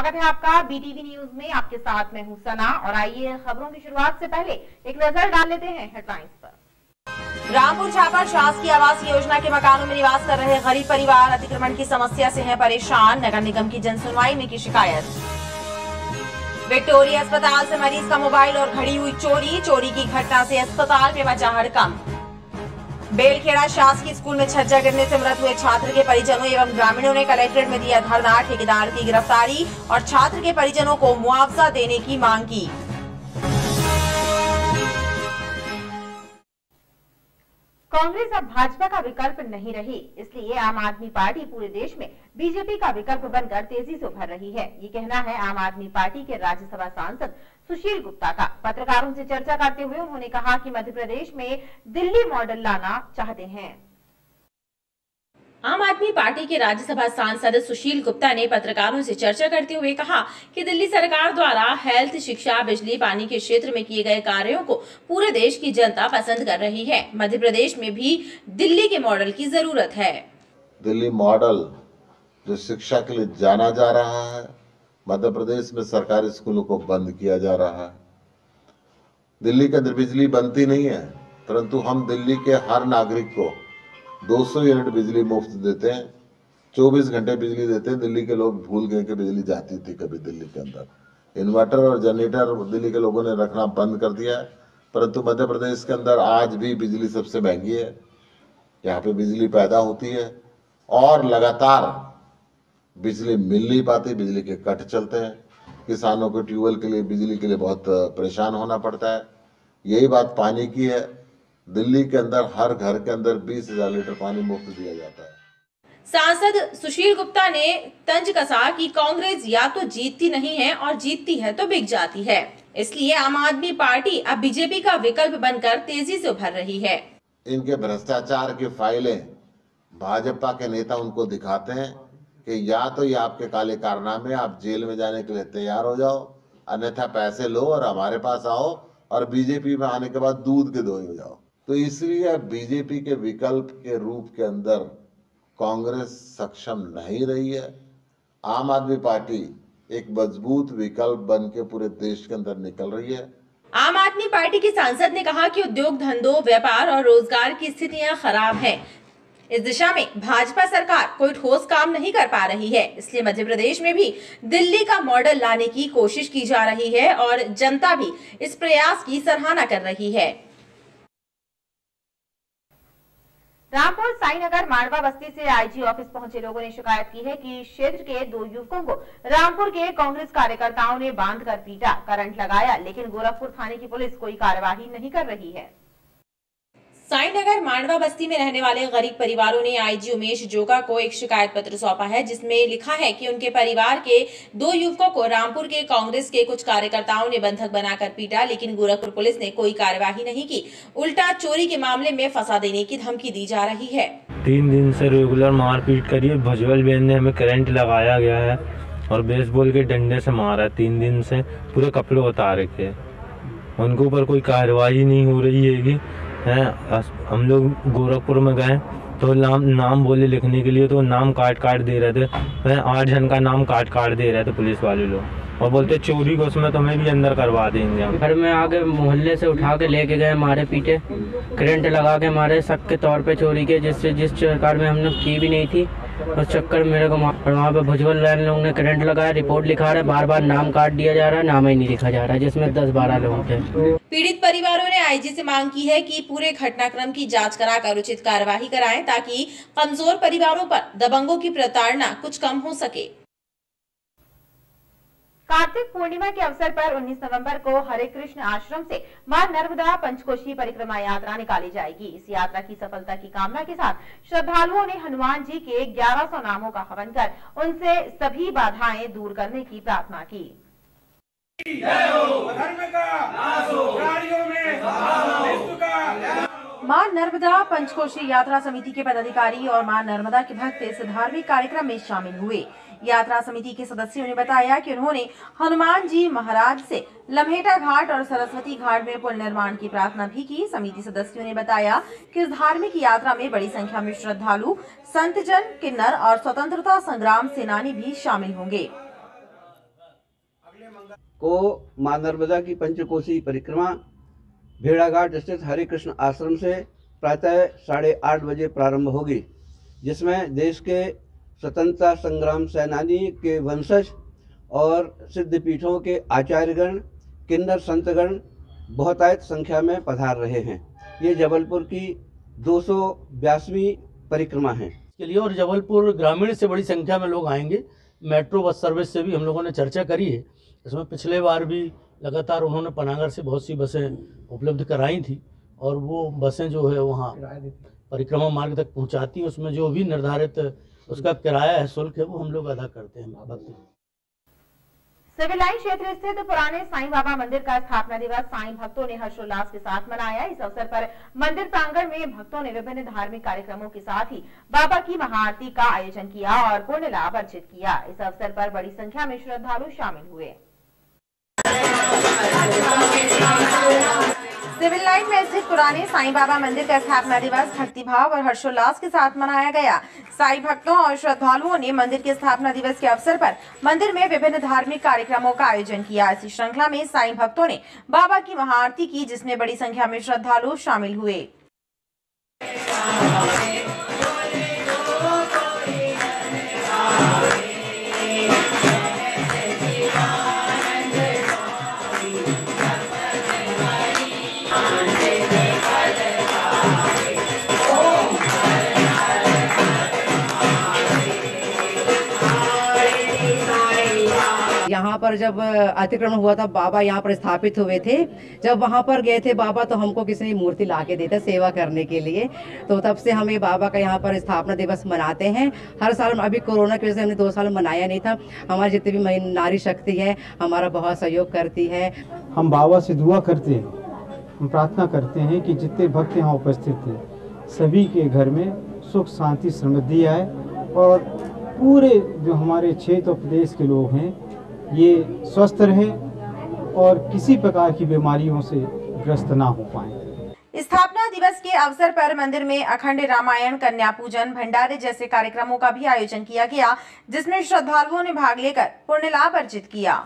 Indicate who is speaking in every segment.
Speaker 1: स्वागत है आपका बीटीवी न्यूज में। आपके साथ मैं हूं सना और आइए खबरों की शुरुआत से पहले एक नजर डाल लेते हैं हेडलाइंस पर।
Speaker 2: रामपुर छापा शासकीय आवास योजना के मकानों में निवास कर रहे गरीब परिवार अतिक्रमण की समस्या से हैं परेशान। नगर निगम की जनसुनवाई में की शिकायत। विक्टोरिया अस्पताल से मरीज का मोबाइल और घड़ी हुई चोरी। चोरी की घटना से अस्पताल में मचा हड़कंप। बेलखेड़ा शासकीय स्कूल में छज्जा गिरने से मृत हुए छात्र के परिजनों एवं ग्रामीणों ने कलेक्ट्रेट में दिया धरना। ठेकेदार की गिरफ्तारी और छात्र के परिजनों को मुआवजा देने की मांग की।
Speaker 1: कांग्रेस अब भाजपा का विकल्प नहीं रही, इसलिए आम आदमी पार्टी पूरे देश में बीजेपी का विकल्प बनकर तेजी से उभर रही है। ये कहना है आम आदमी पार्टी के राज्यसभा सांसद सुशील गुप्ता का। पत्रकारों से चर्चा करते हुए उन्होंने कहा कि मध्य प्रदेश में दिल्ली मॉडल लाना चाहते हैं।
Speaker 2: आम आदमी पार्टी के राज्यसभा सांसद सुशील गुप्ता ने पत्रकारों से चर्चा करते हुए कहा कि दिल्ली सरकार द्वारा हेल्थ, शिक्षा, बिजली, पानी के क्षेत्र में किए गए कार्यों को पूरे देश की जनता पसंद कर रही है। मध्य प्रदेश में भी दिल्ली के मॉडल की जरूरत है।
Speaker 3: दिल्ली मॉडल जो शिक्षा के लिए जाना जा रहा है, मध्य प्रदेश में सरकारी स्कूलों को बंद किया जा रहा है। दिल्ली के अंदर बिजली बनती नहीं है, परंतु हम दिल्ली के हर नागरिक को 200 यूनिट बिजली मुफ्त देते हैं, 24 घंटे बिजली देते हैं। दिल्ली के लोग भूल गए कि बिजली जाती थी कभी दिल्ली के अंदर। इन्वर्टर और जनरेटर दिल्ली के लोगों ने रखना बंद कर दिया है, परंतु मध्य प्रदेश के अंदर आज भी बिजली सबसे महंगी है। यहाँ पे बिजली पैदा होती है और लगातार बिजली मिल नहीं पाती, बिजली के कट चलते हैं। किसानों को ट्यूबवेल के लिए, बिजली के लिए बहुत परेशान होना पड़ता है। यही बात पानी की है। दिल्ली के अंदर हर घर के अंदर 20,000 लीटर पानी मुफ्त दिया जाता है।
Speaker 2: सांसद सुशील गुप्ता ने तंज कसा कि कांग्रेस या तो जीतती नहीं है और जीतती है तो बिक जाती है, इसलिए आम आदमी पार्टी अब बीजेपी का विकल्प बनकर तेजी से उभर रही है।
Speaker 3: इनके भ्रष्टाचार की फाइलें भाजपा के नेता उनको दिखाते हैं कि या तो ये आपके काले कारनामे, आप जेल में जाने के लिए तैयार हो जाओ, अन्यथा पैसे लो और हमारे पास आओ, और बीजेपी में आने के बाद दूध के दोई हो जाओ। तो इसलिए बीजेपी के विकल्प के रूप के अंदर कांग्रेस सक्षम नहीं रही है। आम आदमी पार्टी एक मजबूत विकल्प बन के पूरे देश के अंदर निकल रही है।
Speaker 2: आम आदमी पार्टी के सांसद ने कहा कि उद्योग धंधों, व्यापार और रोजगार की स्थितियां खराब हैं। इस दिशा में भाजपा सरकार कोई ठोस काम नहीं कर पा रही है, इसलिए मध्य प्रदेश में भी दिल्ली का मॉडल लाने की कोशिश की जा रही है और जनता भी इस प्रयास की सराहना कर रही है।
Speaker 1: रामपुर साईनगर मांडवा बस्ती से आईजी ऑफिस पहुंचे लोगों ने शिकायत की है कि क्षेत्र के 2 युवकों को रामपुर के कांग्रेस कार्यकर्ताओं ने बांधकर पीटा, करंट लगाया, लेकिन गोरखपुर थाने की पुलिस कोई कार्यवाही नहीं कर रही है।
Speaker 2: साईनगर मांडवा बस्ती में रहने वाले गरीब परिवारों ने आईजी उमेश जोगा को एक शिकायत पत्र सौंपा है, जिसमें लिखा है कि उनके परिवार के 2 युवकों को रामपुर के कांग्रेस के कुछ कार्यकर्ताओं ने बंधक बनाकर पीटा, लेकिन गोरखपुर पुलिस ने कोई कार्यवाही नहीं की। उल्टा चोरी के मामले में फंसा देने की धमकी दी जा रही है।
Speaker 4: 3 दिन से रेगुलर मारपीट करिए, भुजबल बहन ने हमें करंट लगाया गया है और बेसबॉल के डंडे से मारा है। 3 दिन से पूरे कपड़े उतार रखे हैं, उनके ऊपर कोई कार्रवाई नहीं हो रही है। हम लोग गोरखपुर में गए तो नाम बोले लिखने के लिए, तो नाम काट दे रहे थे। 8 जन का नाम काट दे रहे थे पुलिस वाले लोग, और बोलते चोरी को उसमें तुम्हें भी अंदर करवा देंगे।
Speaker 5: घर में आके मोहल्ले से उठा के लेके गए, मारे पीटे, करंट लगा के मारे, शक के तौर पे चोरी के, जिस सरकार में हमने की भी नहीं थी, उस चक्कर मेरे को वहाँ पे भुजबल लोगों ने करंट लगाया, रिपोर्ट लिखा रहा है, बार नाम काट दिया जा रहा है, नाम ही नहीं लिखा जा रहा है, जिसमें 10-12 लोग थे।
Speaker 2: पीड़ित परिवारों ने आईजी से मांग की है कि पूरे घटनाक्रम की जांच कराकर उचित कार्यवाही कराएं, ताकि कमजोर परिवारों पर दबंगों की प्रताड़ना कुछ कम हो सके।
Speaker 1: कार्तिक पूर्णिमा के अवसर पर 19 नवंबर को हरे कृष्ण आश्रम से मां नर्मदा पंचकोशी परिक्रमा यात्रा निकाली जाएगी। इस यात्रा की सफलता की कामना के साथ श्रद्धालुओं ने हनुमान जी के 1100 नामों का हवन कर उनसे सभी बाधाएं दूर करने की प्रार्थना की। मां नर्मदा पंचकोशी यात्रा समिति के पदाधिकारी और मां नर्मदा के भक्त इस धार्मिक कार्यक्रम में शामिल हुए। यात्रा समिति के सदस्यों ने बताया कि उन्होंने हनुमान जी महाराज से लम्हेटा घाट और सरस्वती घाट में पुल निर्माण की प्रार्थना भी की। समिति सदस्यों ने बताया कि इस धार्मिक यात्रा में बड़ी संख्या में श्रद्धालु, संतजन, किन्नर और स्वतंत्रता संग्राम सेनानी भी शामिल होंगे।
Speaker 6: को माँ नर्मदा की पंचकोसी परिक्रमा भेड़ाघाट स्थित हरे कृष्ण आश्रम से प्रातः 8:30 बजे प्रारंभ होगी, जिसमें देश के स्वतंत्रता संग्राम सेनानी के वंशज और सिद्धपीठों के आचार्यगण, किन्नर संतगण बहुतायत संख्या में पधार रहे हैं। ये जबलपुर की 282वीं परिक्रमा है
Speaker 7: के लिए, और जबलपुर ग्रामीण से बड़ी संख्या में लोग आएंगे। मेट्रो बस सर्विस से भी हम लोगों ने चर्चा करी है। इसमें पिछले बार भी लगातार उन्होंने पनागर से बहुत सी बसें उपलब्ध कराई थी और वो बसें जो है वहाँ परिक्रमा मार्ग तक पहुँचाती हैं। उसमें जो भी निर्धारित उसका किराया है, शुल्क है, वो हम लोग अदा करते हैं।
Speaker 1: सिविल लाइन क्षेत्र स्थित पुराने साईं बाबा मंदिर का स्थापना दिवस साईं भक्तों ने हर्षोल्लास के साथ मनाया। इस अवसर पर मंदिर प्रांगण में भक्तों ने विभिन्न धार्मिक कार्यक्रमों के साथ ही बाबा की महाआरती का आयोजन किया और पुण्य लाभ अर्जित किया। इस अवसर पर बड़ी संख्या में श्रद्धालु शामिल हुए। सिविल लाइन में स्थित पुराने साईं बाबा मंदिर का स्थापना दिवस भक्तिभाव और हर्षोल्लास के साथ मनाया गया। साईं भक्तों और श्रद्धालुओं ने मंदिर के स्थापना दिवस के अवसर पर मंदिर में विभिन्न धार्मिक कार्यक्रमों का आयोजन किया। इसी श्रृंखला में साईं भक्तों ने बाबा की महाआरती की, जिसमें बड़ी संख्या में श्रद्धालु शामिल हुए।
Speaker 8: यहाँ पर जब अतिक्रमण हुआ था, बाबा यहाँ पर स्थापित हुए थे। जब वहाँ पर गए थे बाबा, तो हमको किसी ने मूर्ति ला के देता सेवा करने के लिए। तो तब से हम ये बाबा का यहाँ पर स्थापना दिवस मनाते हैं हर साल। अभी कोरोना की वजह से हमने 2 साल मनाया नहीं था। हमारी जितनी भी नारी शक्ति है हमारा बहुत सहयोग करती है।
Speaker 9: हम बाबा से दुआ करते हैं, हम प्रार्थना करते हैं कि जितने भक्त यहाँ उपस्थित थे सभी के घर में सुख शांति समृद्धि आए और पूरे जो हमारे क्षेत्र और प्रदेश के लोग हैं ये स्वस्थ रहें और किसी प्रकार की बीमारियों से ग्रस्त ना हो पाएं।
Speaker 1: स्थापना दिवस के अवसर पर मंदिर में अखंड रामायण, कन्या पूजन, भंडारे जैसे कार्यक्रमों का भी आयोजन किया गया, जिसमें श्रद्धालुओं ने भाग लेकर पुण्य लाभ अर्जित किया।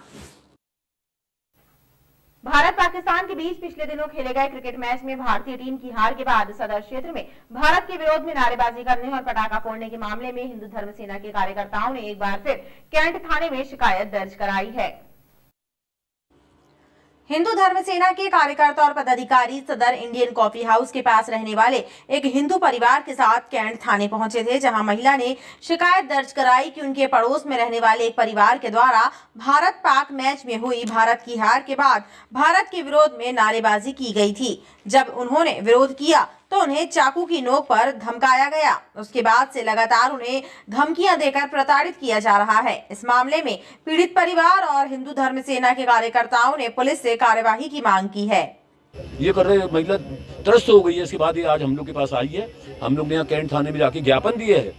Speaker 1: भारत पाकिस्तान के बीच पिछले दिनों खेले गए क्रिकेट मैच में भारतीय टीम की हार के बाद सदर क्षेत्र में भारत के विरोध में नारेबाजी करने और पटाखा फोड़ने के मामले में हिंदू धर्म सेना के कार्यकर्ताओं ने एक बार फिर कैंट थाने में शिकायत दर्ज कराई है। हिंदू धर्म सेना के कार्यकर्ता और पदाधिकारी सदर इंडियन कॉफी हाउस के पास रहने वाले एक हिंदू परिवार के साथ कैंट थाने पहुंचे थे, जहां महिला ने शिकायत दर्ज कराई कि उनके पड़ोस में रहने वाले एक परिवार के द्वारा भारत पाक मैच में हुई भारत की हार के बाद भारत के विरोध में नारेबाजी की गई थी। जब उन्होंने विरोध किया तो उन्हें चाकू की नोक पर धमकाया गया। उसके बाद से लगातार उन्हें धमकियां देकर प्रताड़ित किया जा रहा है। इस मामले में पीड़ित परिवार और हिंदू धर्म सेना के कार्यकर्ताओं ने पुलिस से कार्यवाही की मांग की है।
Speaker 10: ये कर रहे महिला त्रस्त हो गई है। इसके बाद ये आज हम लोग के पास आई है। हम लोग ने यहाँ कैंट थाने में जाके ज्ञापन दिए है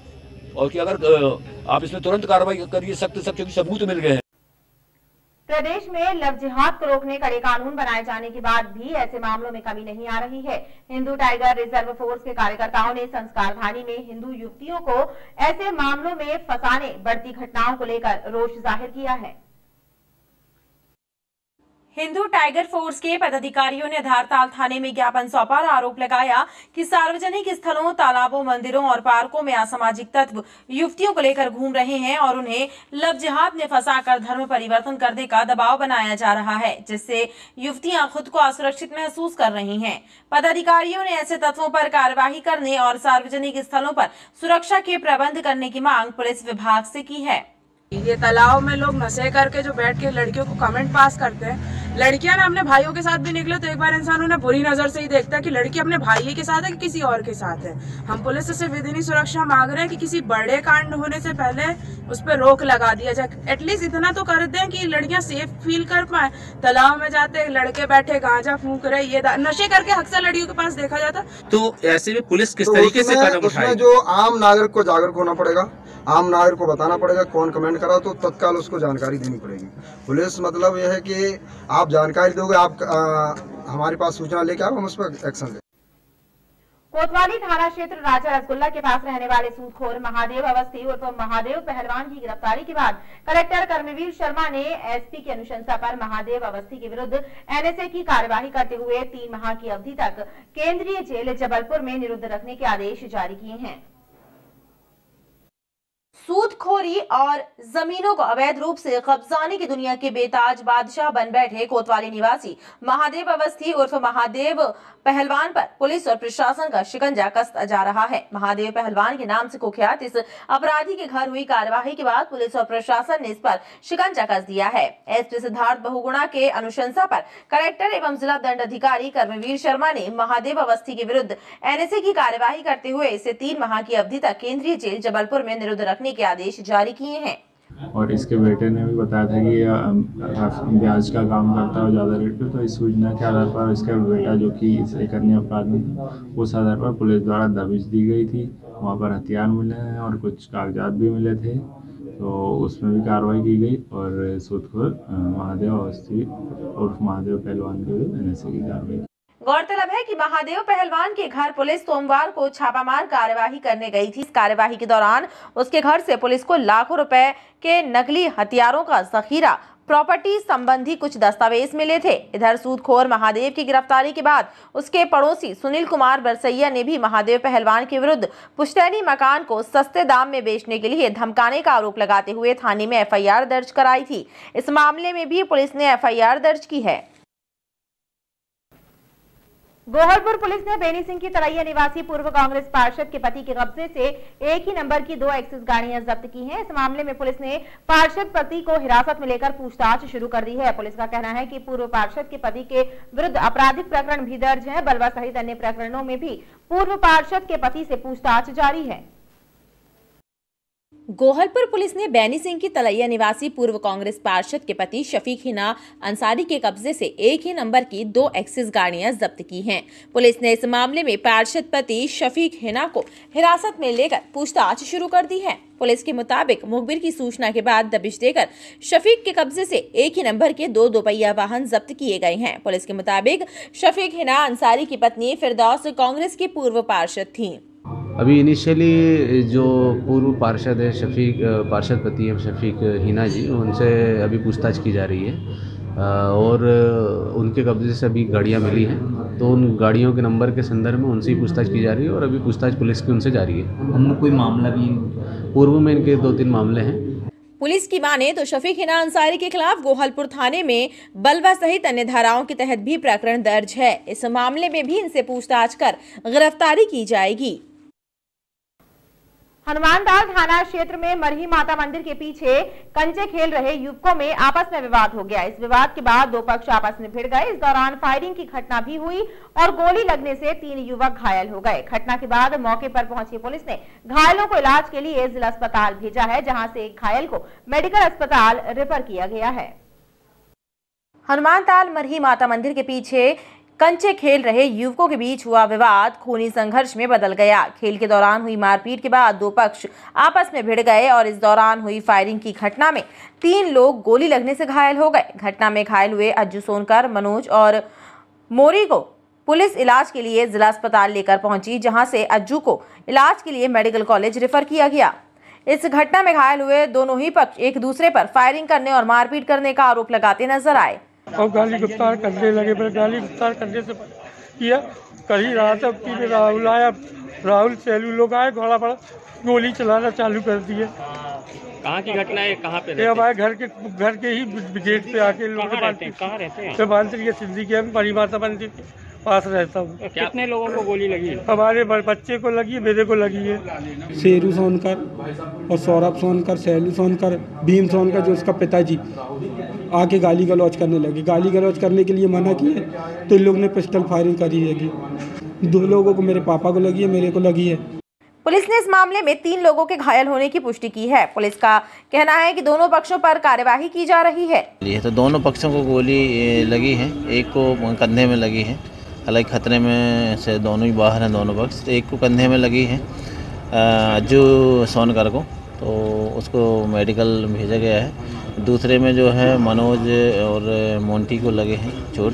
Speaker 10: और कि अगर आप इसमें तुरंत कार्रवाई करिए, सख्त सख्त क्योंकि सबूत मिल गए हैं।
Speaker 1: प्रदेश में लव जिहाद को रोकने कड़े कानून बनाए जाने के बाद भी ऐसे मामलों में कमी नहीं आ रही है। हिंदू टाइगर रिजर्व फोर्स के कार्यकर्ताओं ने संस्कारधानी में हिंदू युवतियों को ऐसे मामलों में फंसाने बढ़ती घटनाओं को लेकर रोष जाहिर किया है। हिंदू टाइगर फोर्स के पदाधिकारियों ने धारताल थाने में ज्ञापन सौंपा और आरोप लगाया कि सार्वजनिक स्थलों, तालाबों, मंदिरों और पार्कों में असामाजिक तत्व युवतियों को लेकर घूम रहे हैं और उन्हें लव जिहाद में फंसाकर धर्म परिवर्तन करने का दबाव बनाया जा रहा है, जिससे युवतियां खुद को असुरक्षित महसूस कर रही हैं। पदाधिकारियों ने ऐसे तत्वों पर कार्यवाही करने और सार्वजनिक स्थलों पर सुरक्षा के प्रबंध करने की मांग पुलिस विभाग से की है।
Speaker 11: ये तालाब में लोग नशे करके जो बैठ के लड़कियों को कमेंट पास करते हैं, लड़कियां ना अपने भाइयों के साथ भी निकले तो एक बार इंसान उन्हें बुरी नजर से ही देखता है कि लड़की अपने भाई के साथ है कि किसी और के साथ है। हम पुलिस से विधिनी सुरक्षा मांग रहे हैं कि किसी बड़े कांड होने से पहले उस पर रोक लगा दिया जाए। एटलीस्ट इतना तो कर दें कि लड़कियां सेफ फील कर पाए। तालाब में जाते लड़के बैठे गांजा फूंक रहे, ये नशे करके अक्सर लड़कियों के पास देखा जाता।
Speaker 12: तो ऐसे में पुलिस किस तरीके से कदम उठाएगी?
Speaker 13: जो आम नागरिक को जागरूक होना पड़ेगा, आम नागरिक को बताना पड़ेगा कौन कमेंट करा तो तत्काल उसको जानकारी देनी पड़ेगी। पुलिस मतलब यह है कि आप जानकारी दोगे, आप हमारे पास सूचना लेके आओ, हम उस पर एक्शन लें।
Speaker 1: कोतवाली थाना क्षेत्र राजा रसगुल्ला के पास रहने वाले सूदखोर महादेव अवस्थी उर्फ महादेव पहलवान की गिरफ्तारी के बाद कलेक्टर कर्मवीर शर्मा ने एसपी की अनुशंसा पर महादेव अवस्थी के विरुद्ध एनएसए की कार्यवाही करते हुए 3 माह की अवधि तक केंद्रीय जेल जबलपुर में निरुद्ध रखने के आदेश जारी किए हैं। सूदखोरी और जमीनों को अवैध रूप से कब्जाने की दुनिया के बेताज बादशाह बन बैठे कोतवाली निवासी महादेव अवस्थी उर्फ महादेव पहलवान पर पुलिस और प्रशासन का शिकंजा कसता जा रहा है। महादेव पहलवान के नाम से कुख्यात इस अपराधी के घर हुई कार्यवाही के बाद पुलिस और प्रशासन ने इस पर शिकंजा कस दिया है। एसपी सिद्धार्थ बहुगुणा के अनुशंसा पर कलेक्टर एवं जिला दंड अधिकारी कर्मवीर शर्मा ने महादेव अवस्थी के विरुद्ध एनएसए की कार्यवाही करते हुए इसे 3 माह की अवधि तक केंद्रीय जेल जबलपुर में निरुद्ध रखने के आदेश जारी किए हैं।
Speaker 14: और इसके बेटे ने भी बताया था कि ये ब्याज का काम करता है ज़्यादा रेट पे, तो इस सूचना के आधार पर इसका बेटा जो कि इस एक अन्य अपराध में उस आधार पर पुलिस द्वारा दबिश दी गई थी। वहाँ पर हथियार मिले हैं और कुछ कागजात भी मिले थे, तो उसमें भी कार्रवाई की गई और सूदखोर महादेव अवस्थी उर्फ महादेव पहलवान के विरुद्ध एनएसए की कार्रवाई।
Speaker 1: गौरतलब है कि महादेव पहलवान के घर पुलिस सोमवार को छापामार कार्यवाही करने गई थी। इस कार्यवाही के दौरान उसके घर से पुलिस को लाखों रुपए के नकली हथियारों का जखीरा, प्रॉपर्टी संबंधी कुछ दस्तावेज मिले थे। इधर सूदखोर महादेव की गिरफ्तारी के बाद उसके पड़ोसी सुनील कुमार बरसैया ने भी महादेव पहलवान के विरुद्ध पुश्तैनी मकान को सस्ते दाम में बेचने के लिए धमकाने का आरोप लगाते हुए थाने में एफआईआर दर्ज कराई थी। इस मामले में भी पुलिस ने एफआईआर दर्ज की है। गोहलपुर पुलिस ने बेनी सिंह की तरैया निवासी पूर्व कांग्रेस पार्षद के पति के कब्जे से एक ही नंबर की 2 एक्सिस गाड़ियां जब्त की हैं। इस मामले में पुलिस ने पार्षद पति को हिरासत में लेकर पूछताछ शुरू कर दी है। पुलिस का कहना है कि पूर्व पार्षद के पति के विरुद्ध आपराधिक प्रकरण भी दर्ज है। बलवा सहित अन्य प्रकरणों में भी पूर्व पार्षद के पति से पूछताछ जारी है।
Speaker 2: गोहलपुर पुलिस ने बैनी सिंह की तलैया निवासी पूर्व कांग्रेस पार्षद के पति शफीक हिना अंसारी के कब्जे से एक ही नंबर की 2 एक्सिस गाड़ियां जब्त की हैं। पुलिस ने इस मामले में पार्षद पति शफीक हिना को हिरासत में लेकर पूछताछ शुरू कर दी है। पुलिस के मुताबिक मुखबिर की सूचना के बाद दबिश देकर शफीक के कब्जे से एक ही नंबर के 2 दोपहिया वाहन जब्त किए गए हैं। पुलिस के मुताबिक शफीक हिना अंसारी की पत्नी फिरदौस कांग्रेस की पूर्व पार्षद थी।
Speaker 15: अभी इनिशियली जो पूर्व पार्षद है पार्षद पति है शफीक हिना जी, उनसे अभी पूछताछ की जा रही है और उनके कब्जे से अभी गाड़ियां मिली हैं, तो उन गाड़ियों के नंबर के संदर्भ में उनसे पूछताछ की जा रही है और अभी पूछताछ पुलिस की उनसे जारी है। अन्य कोई मामला भी पूर्व में इनके 2-3 मामले हैं।
Speaker 2: पुलिस की माने तो शफीक हिना अंसारी के खिलाफ गोहलपुर थाने में बलवा सहित अन्य धाराओं के तहत भी प्रकरण दर्ज है। इस मामले में भी इनसे पूछताछ कर गिरफ्तारी की जाएगी।
Speaker 1: हनुमानदाल थाना क्षेत्र में मरही माता मंदिर के पीछे कंचे खेल रहे युवकों में आपस में विवाद हो गया। इस विवाद के बाद 2 पक्ष आपस में भिड़ गए। इस दौरान फायरिंग की घटना भी हुई और गोली लगने से 3 युवक घायल हो गए। घटना के बाद मौके पर पहुंची पुलिस ने घायलों को इलाज के लिए जिला अस्पताल भेजा है, जहां से एक घायल को मेडिकल अस्पताल रेफर किया गया है। हनुमानताल मरही माता मंदिर के पीछे कंचे खेल रहे युवकों के बीच हुआ विवाद खूनी संघर्ष में बदल गया। खेल के दौरान हुई मारपीट के बाद 2 पक्ष आपस में भिड़ गए और इस दौरान हुई फायरिंग की घटना में 3 लोग गोली लगने से घायल हो गए। घटना में घायल हुए अज्जू सोनकर, मनोज और मोरी को पुलिस इलाज के लिए जिला अस्पताल लेकर पहुंची, जहां से अज्जू को इलाज के लिए मेडिकल कॉलेज रेफर किया गया। इस घटना में घायल हुए दोनों ही पक्ष एक दूसरे पर फायरिंग करने और मारपीट करने का आरोप लगाते नजर आए
Speaker 16: और गाली गुफ्तार करने लगे। फिर गाली गुफ्तार करने से किया कहीं रहा था कि राहुल आया, राहुल सैलू लोग आए, घोड़ा बड़ा गोली चलाना चालू कर दिए।
Speaker 12: कहाँ की घटना है, कहाँ पे?
Speaker 16: हमारे घर के ही गेट पे आके लोग
Speaker 12: कहाँ रहते हैं?
Speaker 16: सिद्धि के मरी माता मंदिर के पास रहता हूँ।
Speaker 12: कितने लोगों को गोली लगी?
Speaker 16: हमारे बच्चे को लगी है, मेरे को लगी है।
Speaker 9: शेरू सोनकर और सौरभ सोनकर, सैलू सोनकर, भीम सोनकर जो उसका पिताजी आके गाली गलौज करने लगे। गाली गलौज करने के लिए मना किए तो इन लोग ने पिस्टल फायरिंग करी है। 2 लोगों को, मेरे पापा को लगी है, मेरे को लगी है।
Speaker 1: पुलिस ने इस मामले में 3 लोगों के घायल होने की पुष्टि की है। पुलिस का कहना है कि दोनों पक्षों पर कार्यवाही की जा रही है।
Speaker 17: ये तो दोनों पक्षों को गोली लगी है, एक को कंधे में लगी है, हालांकि खतरे में से दोनों ही बाहर हैं दोनों पक्ष। एक को कंधे में लगी है अज्जू सोनकर को, तो उसको मेडिकल भेजा गया है। दूसरे में जो है मनोज और मोंटी को लगे हैं चोट,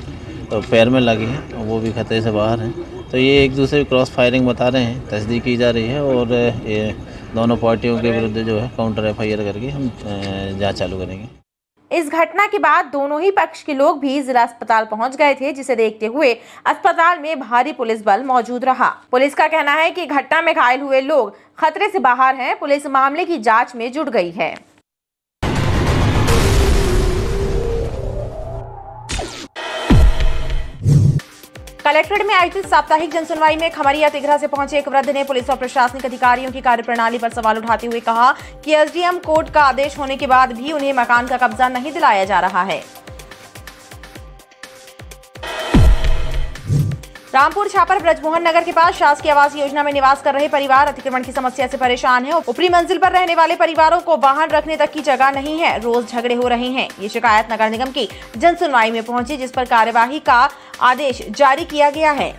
Speaker 17: तो पैर में लगी है, वो भी खतरे से बाहर हैं। तो ये एक दूसरे क्रॉस फायरिंग बता रहे हैं, तस्दीक की जा रही है और ये दोनों पार्टियों के विरुद्ध जो है काउंटर FIR करके हम जांच चालू करेंगे।
Speaker 2: इस घटना के बाद दोनों ही पक्ष के लोग भी जिला अस्पताल पहुंच गए थे, जिसे देखते हुए अस्पताल में भारी पुलिस बल मौजूद रहा। पुलिस का कहना है कि घटना में घायल हुए लोग खतरे से बाहर हैं। पुलिस मामले की जांच में जुट गई है। कलेक्ट्रेट में आयोजित साप्ताहिक जनसुनवाई में खमरिया तिघरा से पहुंचे एक वृद्ध ने पुलिस और प्रशासनिक अधिकारियों की कार्यप्रणाली पर सवाल उठाते हुए कहा कि SDM कोर्ट का आदेश होने के बाद भी उन्हें मकान का कब्जा नहीं दिलाया जा रहा है। रामपुर छापर ब्रजमोहन नगर के पास शासकीय आवास योजना में निवास कर रहे परिवार अतिक्रमण की समस्या से परेशान है। ऊपरी मंजिल पर रहने वाले परिवारों को वाहन रखने तक की जगह नहीं है। रोज झगड़े हो रहे हैं। ये शिकायत नगर निगम की जनसुनवाई में पहुंची, जिस पर कार्यवाही का आदेश जारी किया गया है।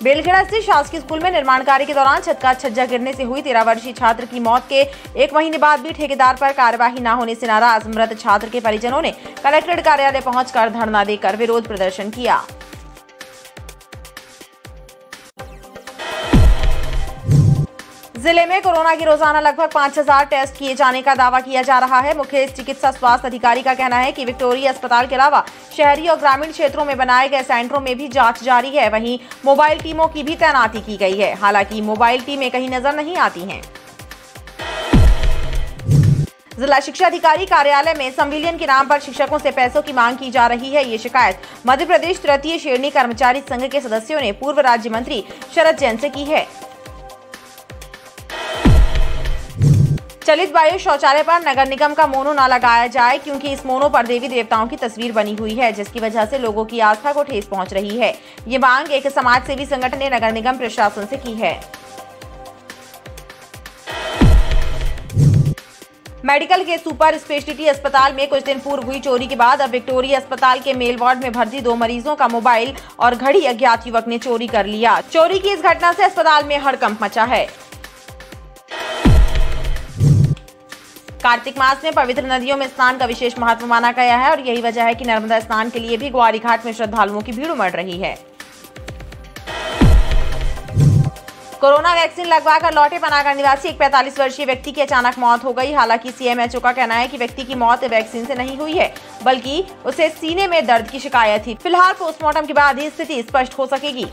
Speaker 2: बेलखेड़ा स्थित शासकीय स्कूल में निर्माण कार्य के दौरान छत का छज्जा गिरने से हुई 13 वर्षीय छात्र की मौत के 1 महीने बाद भी ठेकेदार पर कार्यवाही न होने से नाराज मृत छात्र के परिजनों ने कलेक्ट्रेट कार्यालय पहुंचकर धरना देकर विरोध प्रदर्शन किया। जिले में कोरोना की रोजाना लगभग 5000 टेस्ट किए जाने का दावा किया जा रहा है। मुख्य चिकित्सा स्वास्थ्य अधिकारी का कहना है कि विक्टोरिया अस्पताल के अलावा शहरी और ग्रामीण क्षेत्रों में बनाए गए सेंटरों में भी जांच जारी है। वहीं मोबाइल टीमों की भी तैनाती की गई है। हालांकि मोबाइल टीमें कहीं नजर नहीं आती हैं। जिला शिक्षा अधिकारी कार्यालय में संविलियन के नाम पर शिक्षकों से पैसों की मांग की जा रही है। ये शिकायत मध्य प्रदेश तृतीय श्रेणी कर्मचारी संघ के सदस्यों ने पूर्व राज्य मंत्री शरद जैन से की है। चलित वायु शौचालय पर नगर निगम का मोनो न लगाया जाए, क्योंकि इस मोनो पर देवी देवताओं की तस्वीर बनी हुई है, जिसकी वजह से लोगों की आस्था को ठेस पहुंच रही है। ये मांग एक समाज सेवी संगठन ने नगर निगम प्रशासन से की है। मेडिकल के सुपर स्पेशलिटी अस्पताल में कुछ दिन पूर्व हुई चोरी के बाद अब विक्टोरिया अस्पताल के मेल वार्ड में भर्ती 2 मरीजों का मोबाइल और घड़ी अज्ञात युवक ने चोरी कर लिया। चोरी की इस घटना से अस्पताल में हड़कंप मचा है। कार्तिक मास में पवित्र नदियों में स्नान का विशेष महत्व माना गया है और यही वजह है कि नर्मदा स्नान के लिए भी ग्वारी घाट में श्रद्धालुओं की भीड़ उमड़ रही है। कोरोना वैक्सीन लगवाकर लौटे पनागर निवासी एक 45 वर्षीय व्यक्ति की अचानक मौत हो गई। हालांकि CMHO का कहना है कि व्यक्ति की मौत वैक्सीन से नहीं हुई है, बल्कि उसे सीने में दर्द की शिकायत थी। फिलहाल पोस्टमार्टम के बाद ही स्थिति स्पष्ट हो सकेगी।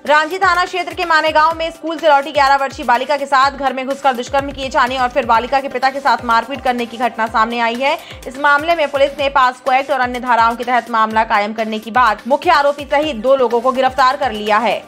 Speaker 2: रांची थाना क्षेत्र के माने गांव में स्कूल से लौटी 11 वर्षीय बालिका के साथ घर में घुसकर दुष्कर्म किए जाने और फिर बालिका के पिता के साथ मारपीट करने की घटना सामने आई है। इस मामले में पुलिस ने पास्को एक्ट और अन्य धाराओं के तहत मामला कायम करने के बाद मुख्य आरोपी सहित 2 लोगों को गिरफ्तार कर लिया है।